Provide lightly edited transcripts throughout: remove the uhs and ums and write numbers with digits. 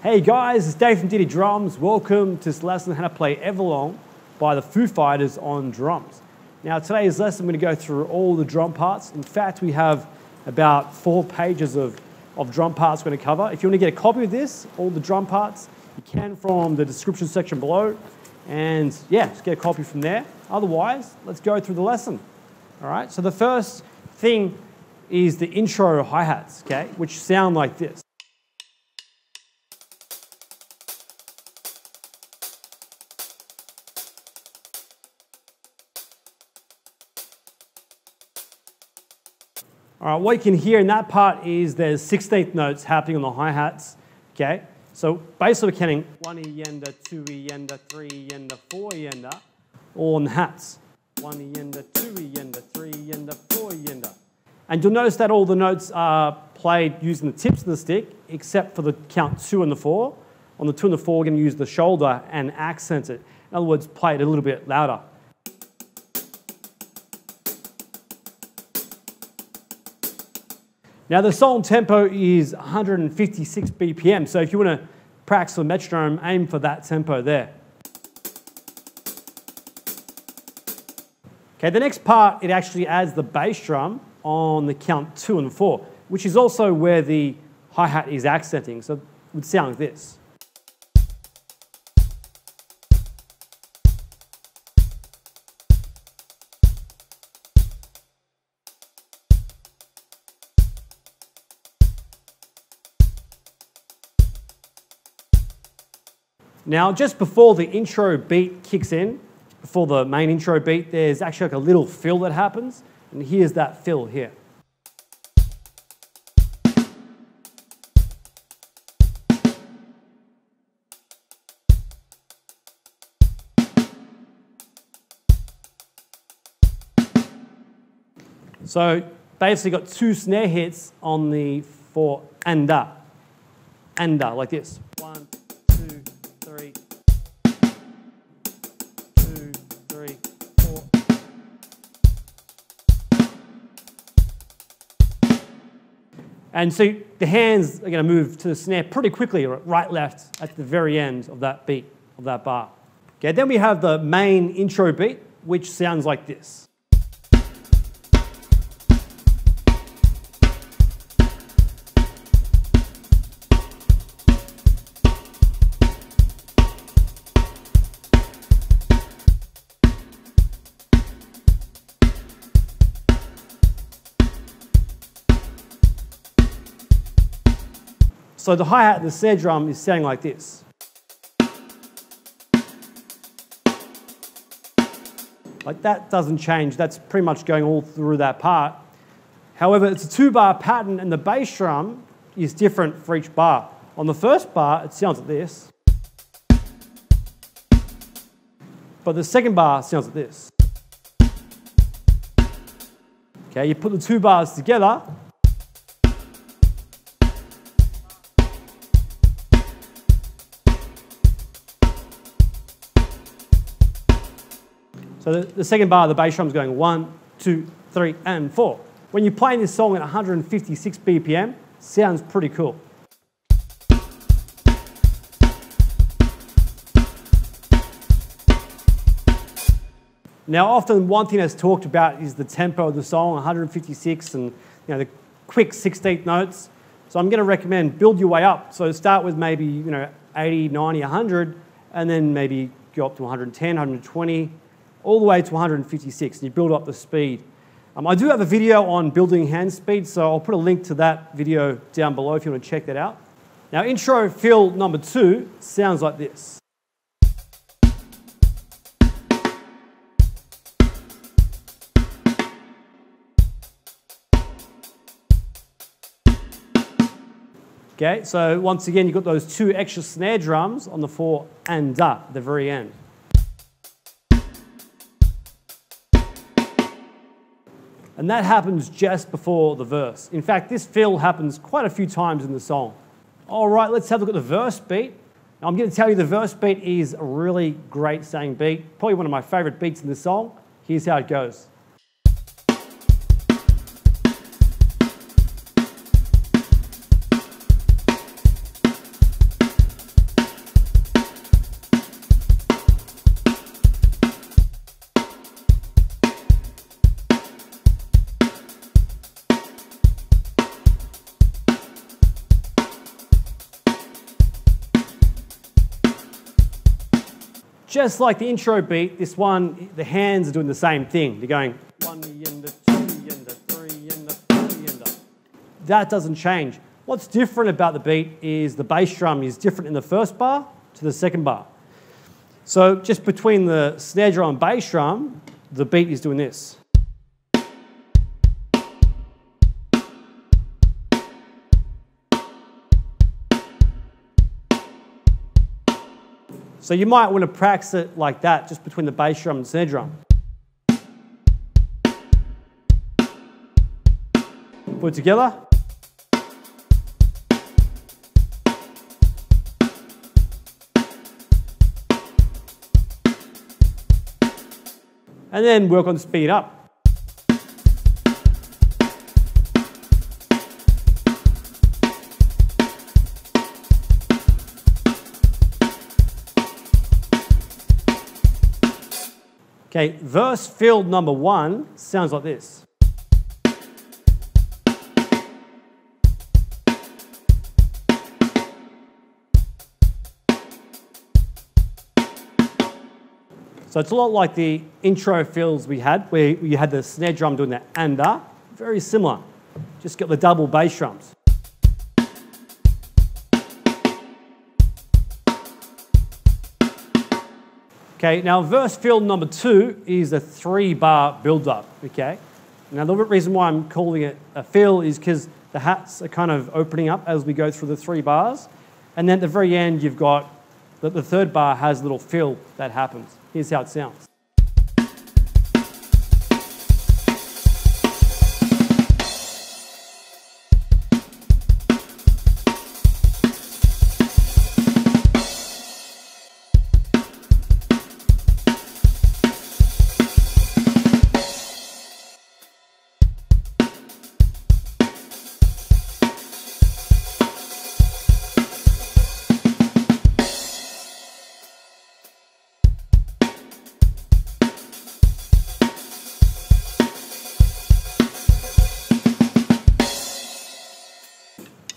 Hey guys, it's Dave from DD Drums. Welcome to this lesson on how to play Everlong by the Foo Fighters on drums. Now today's lesson, I'm going to go through all the drum parts. In fact, we have about 4 pages of drum parts we're going to cover. If you want to get a copy of this, all the drum parts, you can from the description section below. And yeah, just get a copy from there. Otherwise, let's go through the lesson. All right, so the first thing is the intro hi-hats, okay, which sound like this. All right, what you can hear in that part is there's 16th notes happening on the hi-hats, okay? So basically we're counting 1 yenda, 2 yenda, 3 yenda, 4 yenda, all on the hats. 1 yenda, 2 yenda, 3 yenda, 4 yenda. And you'll notice that all the notes are played using the tips of the stick, except for the count 2 and the 4. On the 2 and the 4, we're going to use the shoulder and accent it. In other words, play it a little bit louder. Now the song tempo is 156 BPM, so if you want to practice the metronome, aim for that tempo there. Okay, the next part, it actually adds the bass drum on the count 2 and 4, which is also where the hi-hat is accenting, so it would sound like this. Now, just before the intro beat kicks in, before the main intro beat, there's actually like a little fill that happens, and here's that fill here. So basically got 2 snare hits on the 4 and like this. 1, 2, 3, 2, 3, 4. And so the hands are going to move to the snare pretty quickly, right, left, at the very end of that beat, of that bar. Okay, then we have the main intro beat, which sounds like this. So the hi-hat and the snare drum is sounding like this. Like that doesn't change, that's pretty much going all through that part. However, it's a 2-bar pattern and the bass drum is different for each bar. On the first bar, it sounds like this. But the second bar sounds like this. Okay, you put the 2 bars together, so the second bar, the bass drum's going 1, 2, 3, and 4. When you're playing this song at 156 BPM, sounds pretty cool. Now, often one thing that's talked about is the tempo of the song, 156, and the quick 16th notes. So I'm going to recommend build your way up. So start with maybe 80, 90, 100, and then maybe go up to 110, 120. All the way to 156, and you build up the speed. I do have a video on building hand speed, so I'll put a link to that video down below if you want to check that out. Now, intro fill number 2 sounds like this. Okay, so once again, you've got those 2 extra snare drums on the 4 and at the very end. And that happens just before the verse. In fact, this fill happens quite a few times in the song. All right, let's have a look at the verse beat. Now, I'm going to tell you the verse beat is a really great sounding beat, probably one of my favorite beats in the song. Here's how it goes. just like the intro beat, this one, the hands are doing the same thing. They're going 1 and the 2 and the 3 and the 4 and the... That doesn't change. What's different about the beat is the bass drum is different in the first bar to the second bar. So just between the snare drum and bass drum, the beat is doing this. So you might want to practice it like that, just between the bass drum and snare drum. Put it together. And then work on speed up. Okay, verse fill number 1 sounds like this. So it's a lot like the intro fills we had, where you had the snare drum doing that and very similar. Just got the double bass drums. Okay, now verse fill number 2 is a 3-bar build-up, okay? Now the reason why I'm calling it a fill is because the hats are kind of opening up as we go through the 3 bars, and then at the very end you've got the 3rd bar has a little fill that happens. Here's how it sounds.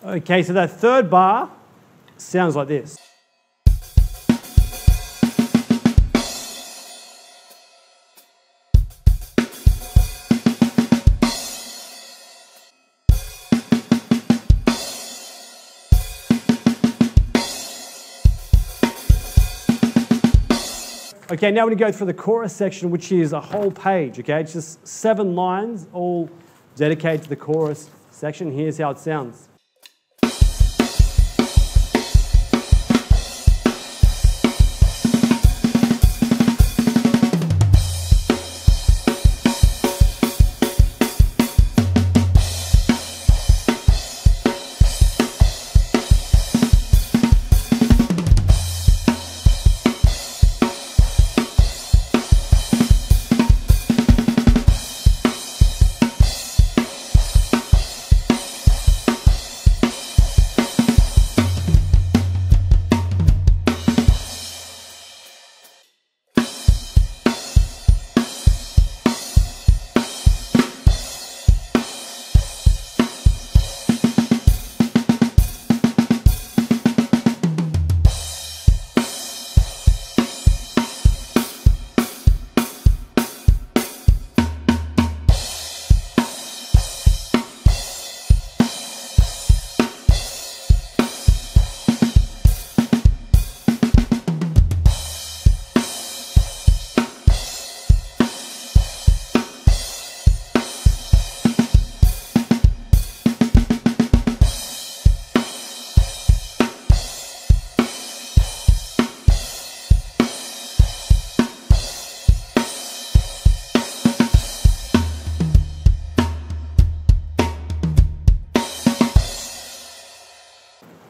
Okay, so that 3rd bar sounds like this. Okay, now we're going to go through the chorus section, which is a whole page, okay? It's just 7 lines, all dedicated to the chorus section. Here's how it sounds.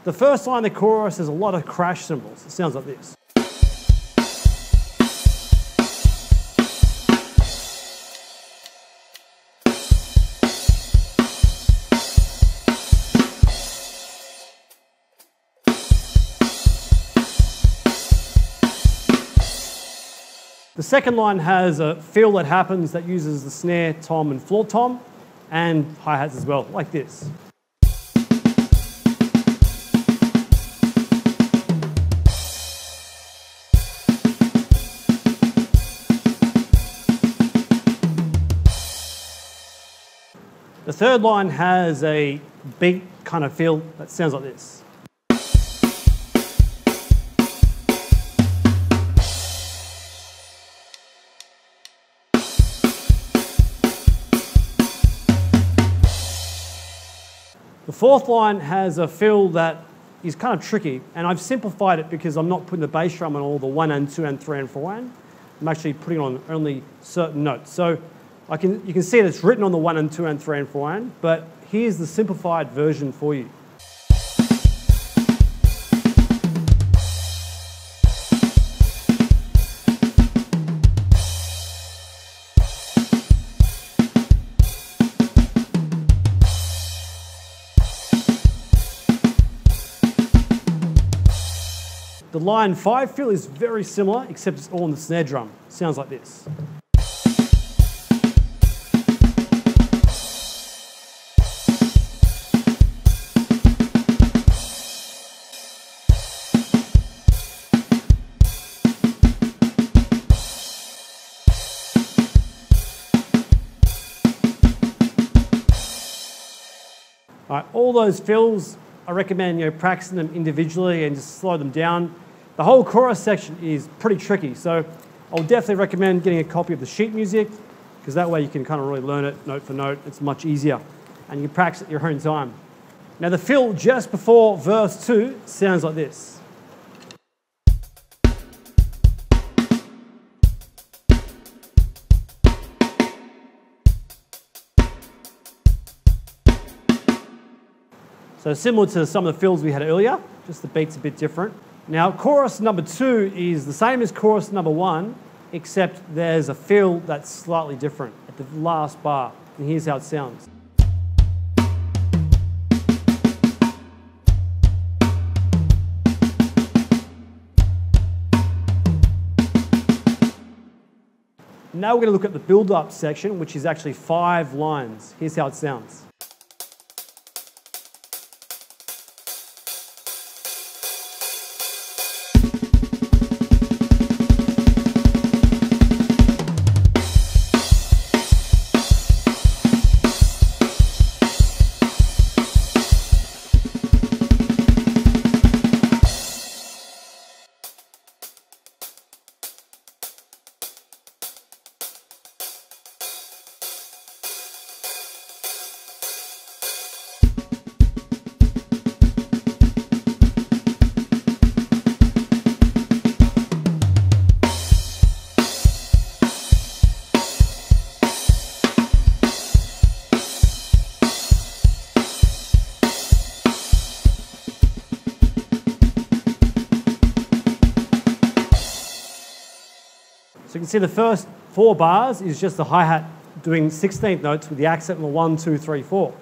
The first line of the chorus is a lot of crash cymbals. It sounds like this. The second line has a fill that happens that uses the snare tom and floor tom and hi-hats as well, like this. The third line has a beat kind of feel that sounds like this. The fourth line has a fill that is kind of tricky, and I've simplified it because I'm not putting the bass drum on all the 1 and 2 and 3 and 4 and. I'm actually putting on only certain notes. So you can see that it's written on the 1 and 2 and 3 and 4 and, but here's the simplified version for you. The line 5 fill is very similar, except it's all on the snare drum. Sounds like this. All right, all those fills, I recommend practicing them individually and just slow them down. The whole chorus section is pretty tricky, so I would definitely recommend getting a copy of the sheet music, because that way you can kind of really learn it note for note. It's much easier, and you can practice at your own time. Now the fill just before verse 2 sounds like this. So similar to some of the fills we had earlier, just the beat's a bit different. Now chorus number 2 is the same as chorus number 1, except there's a fill that's slightly different at the last bar, and here's how it sounds. Now we're going to look at the build-up section, which is actually 5 lines. Here's how it sounds. So you can see the first 4 bars is just the hi-hat doing 16th notes with the accent on the 1, 2, 3, 4.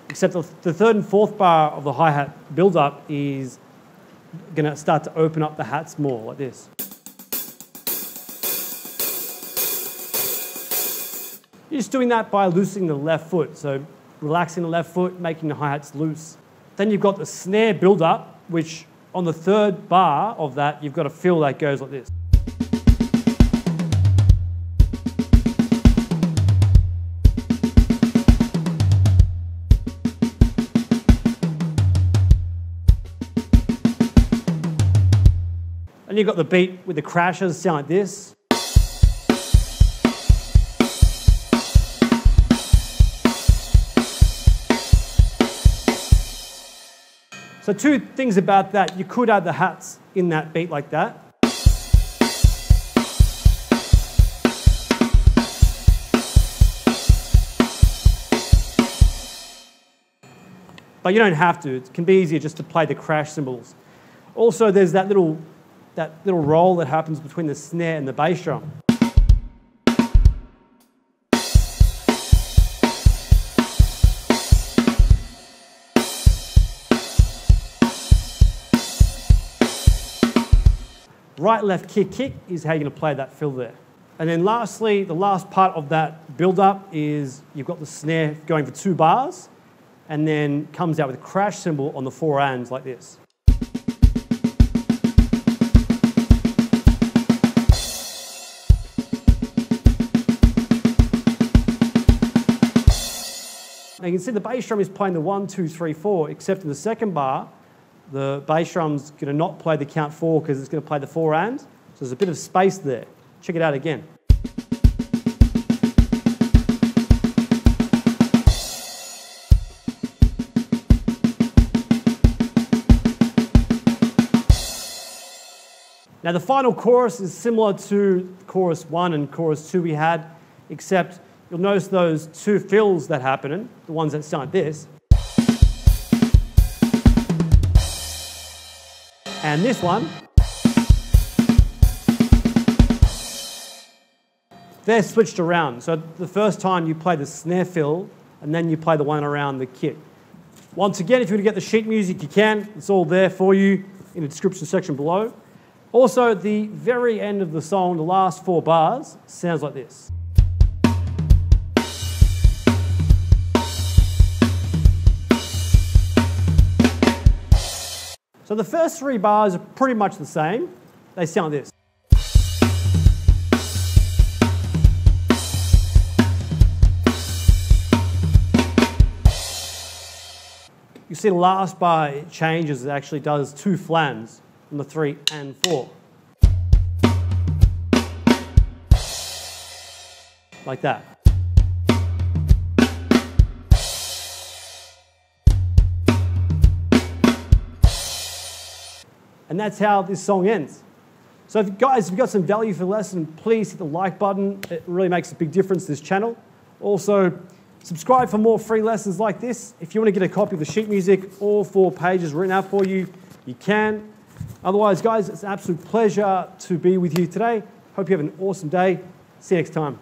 Except the 3rd and 4th bar of the hi-hat build-up is going to start to open up the hats more, like this. You're just doing that by loosening the left foot, so relaxing the left foot, making the hi-hats loose. Then you've got the snare build-up, which on the 3rd bar of that, you've got a fill that goes like this. And you've got the beat with the crashes sound like this. So 2 things about that. You could add the hats in that beat like that. But you don't have to. It can be easier just to play the crash cymbals. Also, there's that little roll that happens between the snare and the bass drum. Right, left, kick, kick is how you're going to play that fill there. And then lastly, the last part of that build-up is you've got the snare going for 2 bars, and then comes out with a crash cymbal on the 4 ands like this. Now you can see the bass drum is playing the 1, 2, 3, 4, except in the second bar, the bass drum's going to not play the count 4 because it's going to play the 4 and. So there's a bit of space there. Check it out again. Now the final chorus is similar to chorus 1 and chorus 2 we had, except you'll notice those two fills that happen, the ones that sound like this. And this one. They're switched around. So the first time you play the snare fill, and then you play the one around the kick. Once again, if you want to get the sheet music, you can. It's all there for you in the description section below. Also, at the very end of the song, the last 4 bars, sounds like this. So the first 3 bars are pretty much the same. They sound like this. You see the last bar, it changes. It actually does 2 flans on the 3 and 4. Like that. And that's how this song ends. So guys, if you got some value for the lesson, please hit the like button. It really makes a big difference to this channel. Also, subscribe for more free lessons like this. If you want to get a copy of the sheet music, all 4 pages written out for you, you can. Otherwise, guys, it's an absolute pleasure to be with you today. Hope you have an awesome day. See you next time.